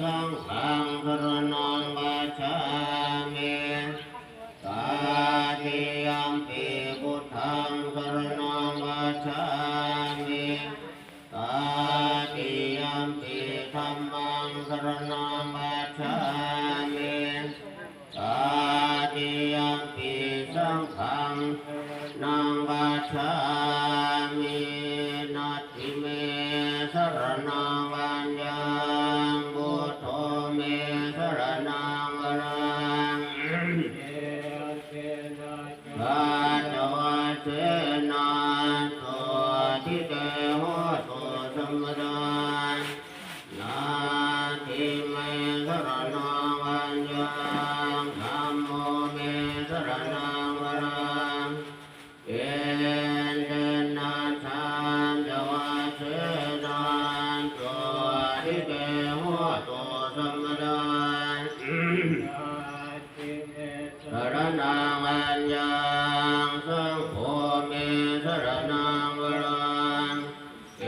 สังฆังสรณังคัจฉามิตติยัมปิพุทธังสรณังคัจฉามิตติยัมปิธัมมังสรณังคัจฉามิตติยัมปิสังฆังนังคัจฉามินัตถิเมสรณังอัญญังพุทโธเมสรณังวรังปัจจวัตเสนาโสทิเกโหตุสัมมดานาทิเมสรณังอัญญังธัมโมเมสรณังวรังเอเตนะสัมจวัตเสนาโสทิเกโหตุสัมมดาสรณังอัญญังสังโฆเมสรณังวรังเอ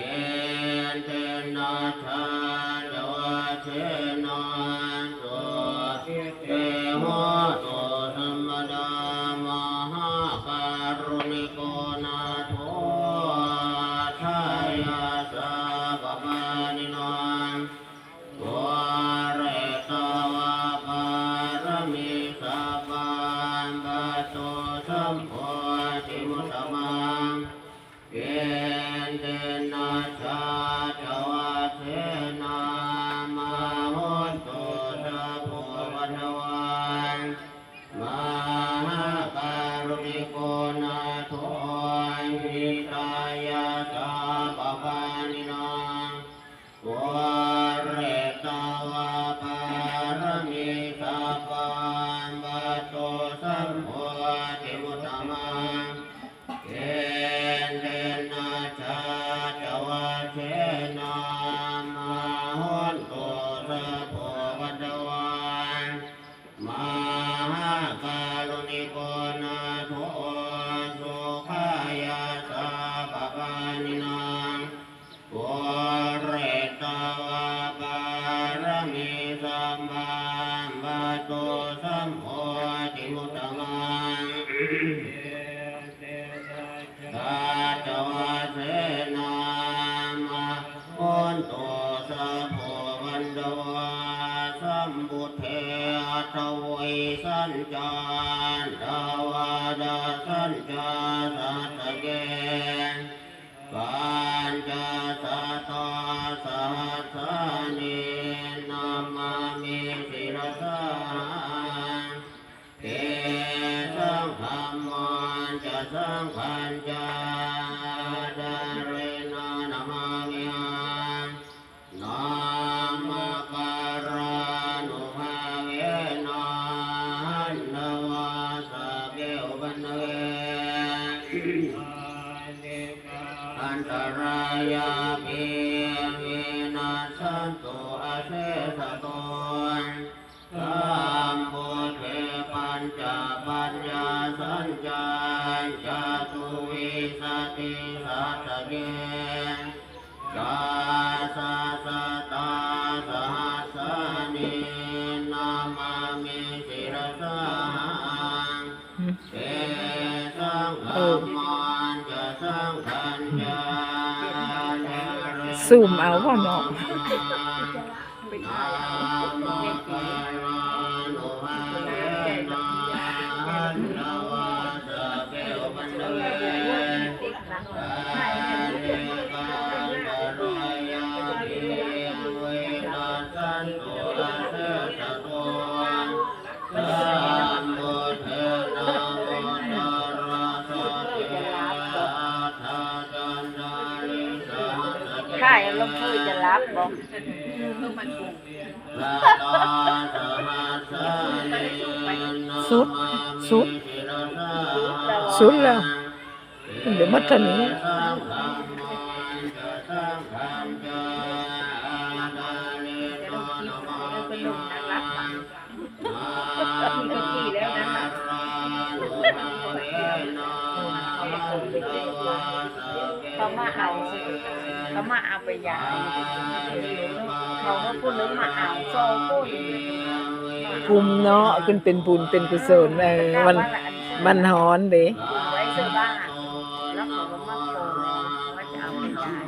เตนะสัมจวัตเสนาโสทิเกโหตุสัมมดามหาการุณิโกนาโถทายาสาปมานิโนวเรตวะปารมิสัพพันบัตโตสัมโพธิมุตตมังเยนเตนะชาจวัตเสนามาโหตุสัพพวันวันมหาการุณิโกนาโถหิตายาสาปปานิโนวเรตวะปารมิสัพพันบัตโตสัมโพธิมุตตมังเยนเตนะชาจวัตเสนามาโหตุสัพพวันวันมหาการุณิโกนาโถสุขายาสาปปานิโนวเรตวะปารมิสัมมาบัตโตสัมโพธิมุตตมังสัจวัตเสนามาโหตุสัพพวันตวาสัมพุทเทอัตเวสัญจารทวาดาสัญจาสัตเกปัญจสัตตาสหัสสานินามามิศิรสาเตสังฆมันจะสังฆัญจาดาเรนะนามามิหังนามาการานุภาเวนะหันนวาสะเกวบันเวอันตรายาภิวินาสันตุอาเสสะโตสัมพุทเถปัญจปัญญาสัญจายจตุวิสติสัตตเกกาสะสะตาสหัสสานินามามิศิรสาเตสังฆมันจะสังฆัญญาซูมเอาพ่อเนาะใช่ลมพูดจะรับบอกสุดแล้วเดี๋ยวมัดทันนี้เขามาเอาไปยา เขาก็พูดนึงมาเอาโซ่พูด ภูมิเนาะขึ้นเป็นบุญเป็นกุศลมันฮ้อนเด้ ไว้เสื้อบ้านแล้วเขาก็มาโผล่ว่าจะเอาไปจ่าย